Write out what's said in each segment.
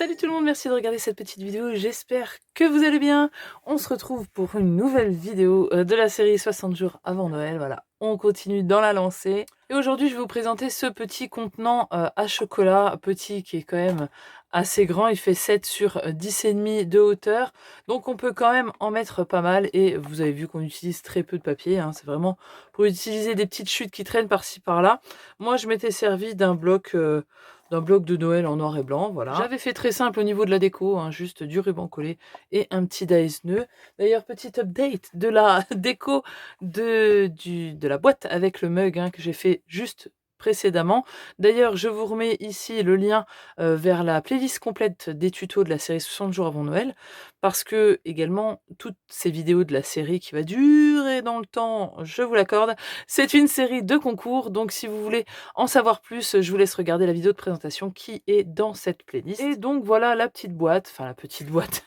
Salut tout le monde, merci de regarder cette petite vidéo, j'espère que vous allez bien. On se retrouve pour une nouvelle vidéo de la série 60 jours avant Noël, voilà, on continue dans la lancée. Et aujourd'hui je vais vous présenter ce petit contenant à chocolat, petit qui est quand même assez grand, il fait 7 sur 10,5 de hauteur, donc on peut quand même en mettre pas mal. Et vous avez vu qu'on utilise très peu de papier, hein, c'est vraiment pour utiliser des petites chutes qui traînent par-ci par-là. Moi je m'étais servi d'un bloc de Noël en noir et blanc, voilà. J'avais fait très simple au niveau de la déco, hein, juste du ruban collé et un petit dice nœud. D'ailleurs, petit update de la déco de la boîte avec le mug, hein, que j'ai fait juste précédemment. D'ailleurs, je vous remets ici le lien vers la playlist complète des tutos de la série 60 jours avant Noël, parce que également toutes ces vidéos de la série qui va durer dans le temps, je vous l'accorde, c'est une série de concours, donc si vous voulez en savoir plus, je vous laisse regarder la vidéo de présentation qui est dans cette playlist. Et donc voilà la petite boîte, enfin la petite boîte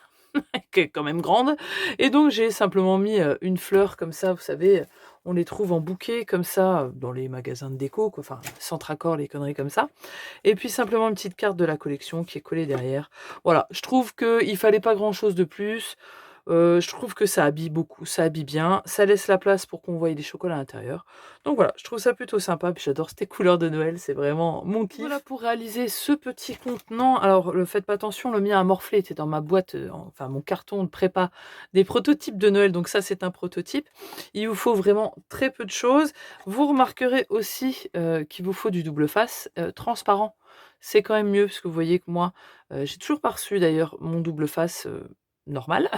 qui est quand même grande. Et donc j'ai simplement mis une fleur comme ça, vous savez, on les trouve en bouquet comme ça dans les magasins de déco, quoi, enfin Centracor, les conneries comme ça. Et puis simplement une petite carte de la collection qui est collée derrière. Voilà, je trouve qu'il fallait pas grand chose de plus. Je trouve que ça habille beaucoup, ça habille bien, ça laisse la place pour qu'on voie les chocolats à l'intérieur. Donc voilà, je trouve ça plutôt sympa, puis j'adore ces couleurs de Noël, c'est vraiment mon kiff. Voilà pour réaliser ce petit contenant. Alors, faites pas attention, le mien a morflé, était dans ma boîte, enfin mon carton de prépa des prototypes de Noël, donc ça c'est un prototype. Il vous faut vraiment très peu de choses. Vous remarquerez aussi qu'il vous faut du double face transparent. C'est quand même mieux, parce que vous voyez que moi, j'ai toujours pas reçu d'ailleurs mon double face normal.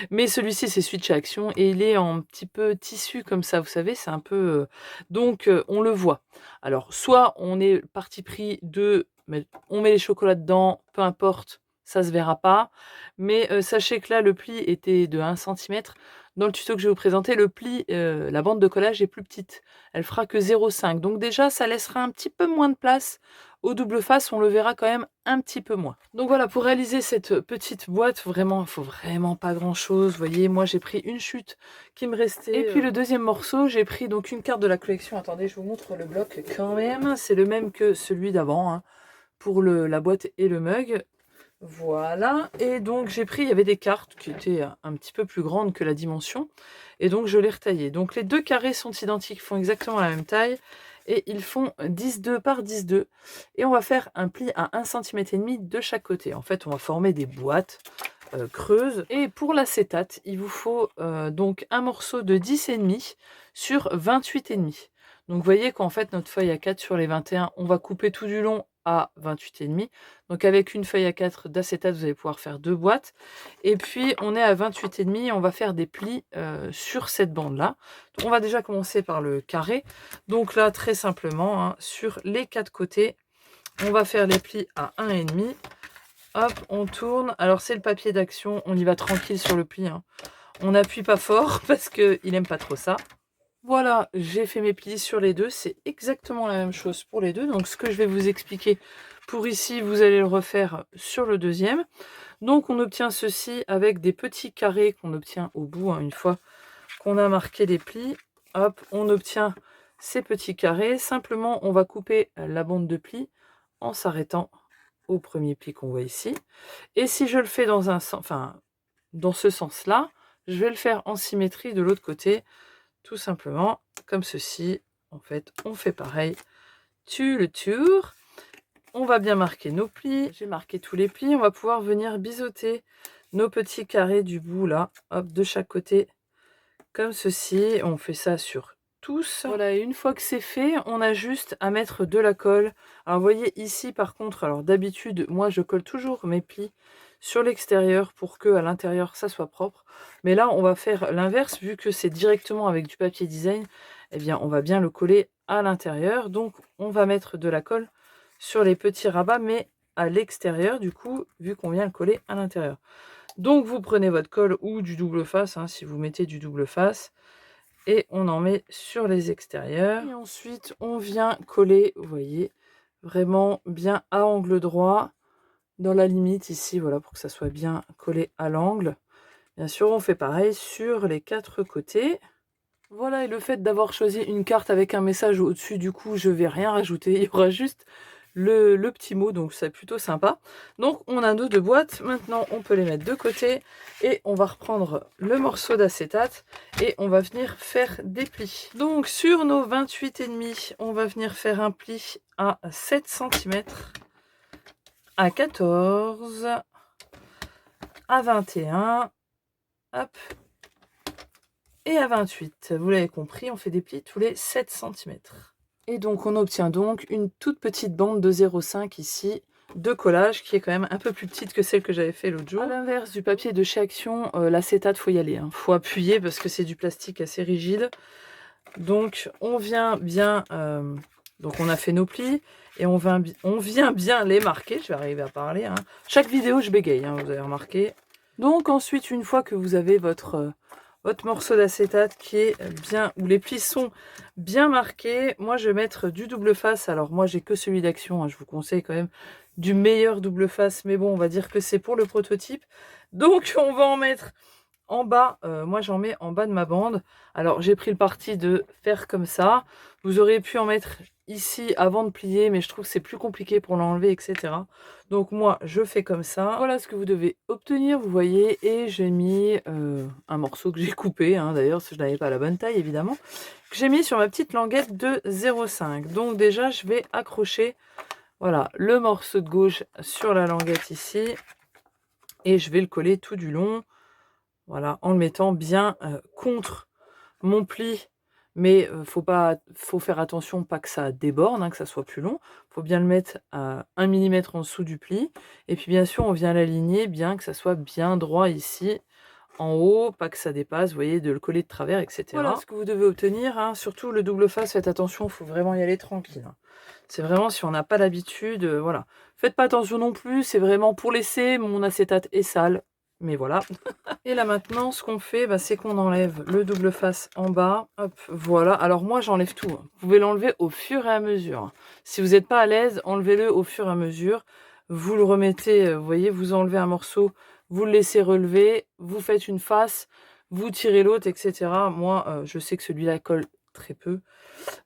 Mais celui-ci, c'est Switch Action et il est en petit peu tissu comme ça, vous savez, c'est un peu... donc, on le voit. Alors, soit on est parti pris de... on met les chocolats dedans, peu importe, ça se verra pas. Mais sachez que là, le pli était de 1 centimètre. Dans le tuto que je vais vous présenter, le pli, la bande de collage est plus petite. Elle fera que 0,5. Donc déjà, ça laissera un petit peu moins de place. Au double face, on le verra quand même un petit peu moins. Donc voilà, pour réaliser cette petite boîte, vraiment, il faut vraiment pas grand chose. Vous voyez, moi j'ai pris une chute qui me restait. Et puis le deuxième morceau, j'ai pris donc une carte de la collection. Attendez, je vous montre le bloc quand même. C'est le même que celui d'avant, hein, pour la boîte et le mug. Voilà, et donc j'ai pris, il y avait des cartes qui étaient un petit peu plus grandes que la dimension, et donc je les retaillais. Donc les deux carrés sont identiques, font exactement la même taille, et ils font 10,2 par 10,2. Et on va faire un pli à 1,5 cm de chaque côté. En fait, on va former des boîtes creuses. Et pour l'acétate, il vous faut donc un morceau de 10,5 sur 28,5. Donc vous voyez qu'en fait, notre feuille A4 sur les 21, on va couper tout du long à 28,5. Donc avec une feuille A4 d'acétate, vous allez pouvoir faire 2 boîtes. Et puis on est à 28,5 et on va faire des plis sur cette bande-là. On va déjà commencer par le carré. Donc là, très simplement, hein, sur les 4 côtés, on va faire les plis à 1,5. Hop, on tourne. Alors c'est le papier d'action, on y va tranquille sur le pli, hein. On n'appuie pas fort parce qu'il n'aime pas trop ça. Voilà, j'ai fait mes plis sur les deux, c'est exactement la même chose pour les deux. Donc ce que je vais vous expliquer pour ici, vous allez le refaire sur le deuxième. Donc on obtient ceci avec des petits carrés qu'on obtient au bout, hein, une fois qu'on a marqué les plis. Hop, on obtient ces petits carrés. Simplement, on va couper la bande de plis en s'arrêtant au premier pli qu'on voit ici. Et si je le fais dans un sens, enfin, dans ce sens-là, je vais le faire en symétrie de l'autre côté. Tout simplement, comme ceci. En fait, on fait pareil. Tu le tour. On va bien marquer nos plis. J'ai marqué tous les plis. On va pouvoir venir biseauter nos petits carrés du bout, là. Hop, de chaque côté. Comme ceci. On fait ça sur tous. Voilà, et une fois que c'est fait, on a juste à mettre de la colle. Alors, vous voyez ici, par contre, alors d'habitude, moi, je colle toujours mes plis sur l'extérieur pour que à l'intérieur ça soit propre, mais là on va faire l'inverse. Vu que c'est directement avec du papier design, eh bien on va bien le coller à l'intérieur. Donc on va mettre de la colle sur les petits rabats, mais à l'extérieur du coup, vu qu'on vient le coller à l'intérieur. Donc vous prenez votre colle ou du double face, hein, si vous mettez du double face, et on en met sur les extérieurs. Et ensuite on vient coller, vous voyez, vraiment bien à angle droit dans la limite ici, voilà, pour que ça soit bien collé à l'angle. Bien sûr, on fait pareil sur les 4 côtés. Voilà, et le fait d'avoir choisi une carte avec un message au-dessus, du coup, je vais rien rajouter. Il y aura juste le petit mot, donc c'est plutôt sympa. Donc on a nos 2 boîtes, maintenant on peut les mettre de côté et on va reprendre le morceau d'acétate et on va venir faire des plis. Donc sur nos 28,5, on va venir faire un pli à 7 cm, à 14, à 21, hop, et à 28. Vous l'avez compris, on fait des plis tous les 7 cm. Et donc on obtient donc une toute petite bande de 0,5 ici de collage qui est quand même un peu plus petite que celle que j'avais fait l'autre jour. À l'inverse du papier de chez Action, l'acétate, faut y aller, hein. Faut appuyer parce que c'est du plastique assez rigide. Donc on vient bien, donc on a fait nos plis et on vient bien les marquer. Je vais arriver à parler, hein. Chaque vidéo je bégaye, hein, vous avez remarqué. Donc ensuite, une fois que vous avez votre morceau d'acétate qui est bien, où les plis sont bien marqués, moi je vais mettre du double face. Alors moi j'ai que celui d'Action, hein. Je vous conseille quand même du meilleur double face, mais bon, on va dire que c'est pour le prototype. Donc on va en mettre en bas, moi j'en mets en bas de ma bande. Alors j'ai pris le parti de faire comme ça. Vous auriez pu en mettre ici avant de plier, mais je trouve que c'est plus compliqué pour l'enlever, etc. Donc moi je fais comme ça. Voilà ce que vous devez obtenir, vous voyez. Et j'ai mis un morceau que j'ai coupé, hein, d'ailleurs si je n'avais pas la bonne taille évidemment, que j'ai mis sur ma petite languette de 0,5. Donc déjà je vais accrocher, voilà, le morceau de gauche sur la languette ici. Et je vais le coller tout du long. Voilà, en le mettant bien contre mon pli, mais faut faire attention pas que ça déborde, hein, que ça soit plus long. Il faut bien le mettre à 1 mm en dessous du pli. Et puis bien sûr, on vient l'aligner bien, que ça soit bien droit ici, en haut, pas que ça dépasse, vous voyez, de le coller de travers, etc. Voilà ce que vous devez obtenir, hein. Surtout le double face, faites attention, il faut vraiment y aller tranquille, hein. C'est vraiment si on n'a pas l'habitude, voilà. Faites pas attention non plus, c'est vraiment pour laisser, mon acétate est sale. Mais voilà. Et là maintenant, ce qu'on fait, bah, c'est qu'on enlève le double face en bas. Hop, voilà. Alors moi, j'enlève tout, hein. Vous pouvez l'enlever au fur et à mesure. Si vous n'êtes pas à l'aise, enlevez-le au fur et à mesure. Vous le remettez, vous voyez, vous enlevez un morceau, vous le laissez relever, vous faites une face, vous tirez l'autre, etc. Moi, je sais que celui-là colle très peu.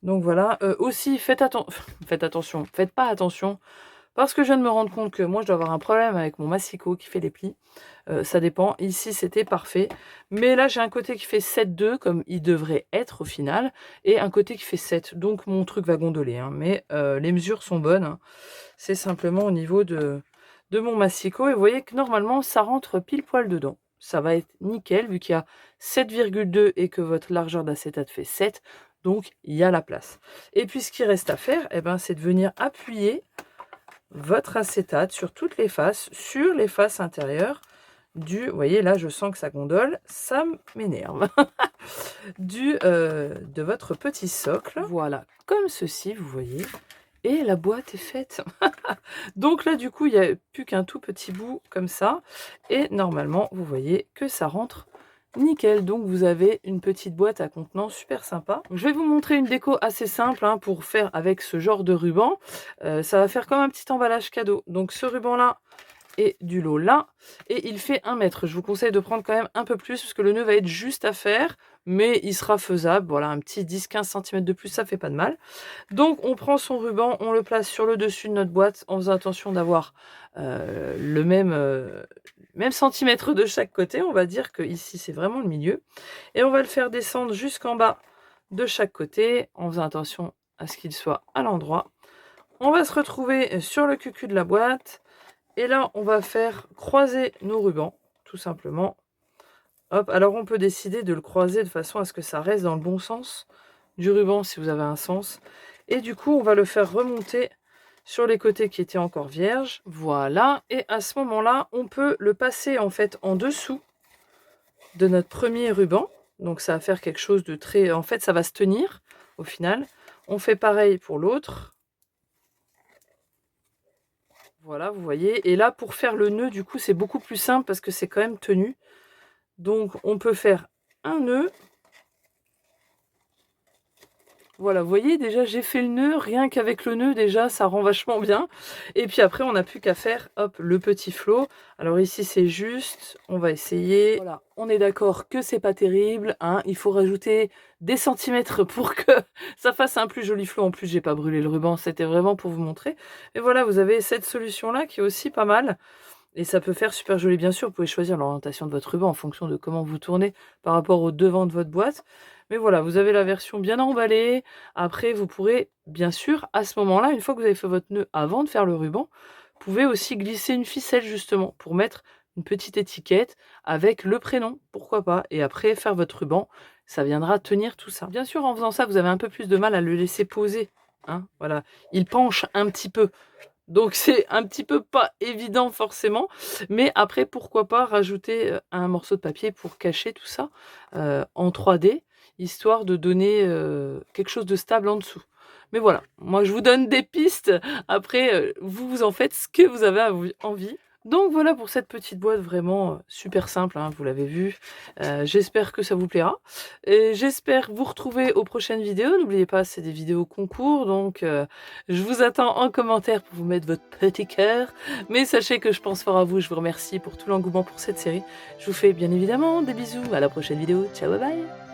Donc voilà. Aussi, faites attention, faites pas attention. Parce que je viens de me rendre compte que moi, je dois avoir un problème avec mon massicot qui fait les plis. Ça dépend. Ici, c'était parfait. Mais là, j'ai un côté qui fait 7,2, comme il devrait être au final, et un côté qui fait 7. Donc, mon truc va gondoler, hein. Mais les mesures sont bonnes, hein. C'est simplement au niveau de mon massicot. Et vous voyez que normalement, ça rentre pile poil dedans. Ça va être nickel, vu qu'il y a 7,2 et que votre largeur d'acétate fait 7. Donc, il y a la place. Et puis, ce qui reste à faire, eh ben, c'est de venir appuyer votre acétate sur toutes les faces, sur les faces intérieures du, vous voyez là je sens que ça gondole, ça m'énerve, de votre petit socle, voilà, comme ceci, vous voyez, et la boîte est faite. Donc là du coup il n'y a plus qu'un tout petit bout comme ça, et normalement vous voyez que ça rentre nickel. Donc vous avez une petite boîte à contenant super sympa. Je vais vous montrer une déco assez simple, hein, pour faire avec ce genre de ruban. Ça va faire comme un petit emballage cadeau. Donc ce ruban là et du lot là, et il fait 1 mètre. Je vous conseille de prendre quand même un peu plus parce que le nœud va être juste à faire, mais il sera faisable. Voilà, un petit 10-15 cm de plus, ça fait pas de mal. Donc on prend son ruban, on le place sur le dessus de notre boîte en faisant attention d'avoir le même centimètre de chaque côté. On va dire que ici c'est vraiment le milieu, et on va le faire descendre jusqu'en bas de chaque côté en faisant attention à ce qu'il soit à l'endroit. On va se retrouver sur le cucu de la boîte. Et là, on va faire croiser nos rubans, tout simplement. Hop, alors on peut décider de le croiser de façon à ce que ça reste dans le bon sens du ruban, si vous avez un sens. Et du coup, on va le faire remonter sur les côtés qui étaient encore vierges. Voilà, et à ce moment-là, on peut le passer en fait en dessous de notre premier ruban. Donc ça va faire quelque chose de très... En fait, ça va se tenir au final. On fait pareil pour l'autre. Voilà, vous voyez. Et là, pour faire le nœud, du coup, c'est beaucoup plus simple parce que c'est quand même tenu. Donc, on peut faire un nœud. Voilà, vous voyez, déjà j'ai fait le nœud, rien qu'avec le nœud déjà ça rend vachement bien. Et puis après on n'a plus qu'à faire, hop, le petit flot. Alors ici c'est juste, on va essayer. Voilà, on est d'accord que c'est pas terrible, hein. Il faut rajouter des centimètres pour que ça fasse un plus joli flot. En plus j'ai pas brûlé le ruban, c'était vraiment pour vous montrer. Et voilà, vous avez cette solution là qui est aussi pas mal. Et ça peut faire super joli, bien sûr. Vous pouvez choisir l'orientation de votre ruban en fonction de comment vous tournez par rapport au devant de votre boîte. Mais voilà, vous avez la version bien emballée. Après, vous pourrez, bien sûr, à ce moment-là, une fois que vous avez fait votre nœud avant de faire le ruban, vous pouvez aussi glisser une ficelle, justement, pour mettre une petite étiquette avec le prénom, pourquoi pas. Et après, faire votre ruban, ça viendra tenir tout ça. Bien sûr, en faisant ça, vous avez un peu plus de mal à le laisser poser, hein, voilà. Il penche un petit peu. Donc c'est un petit peu pas évident forcément, mais après pourquoi pas rajouter, un morceau de papier pour cacher tout ça, en 3D, histoire de donner, quelque chose de stable en dessous. Mais voilà, moi je vous donne des pistes, après, vous, vous en faites ce que vous avez envie. Donc voilà pour cette petite boîte vraiment, super simple, hein, vous l'avez vu. J'espère que ça vous plaira et j'espère vous retrouver aux prochaines vidéos. N'oubliez pas, c'est des vidéos concours, donc je vous attends en commentaire pour vous mettre votre petit cœur. Mais sachez que je pense fort à vous, je vous remercie pour tout l'engouement pour cette série. Je vous fais bien évidemment des bisous, à la prochaine vidéo. Ciao, bye bye!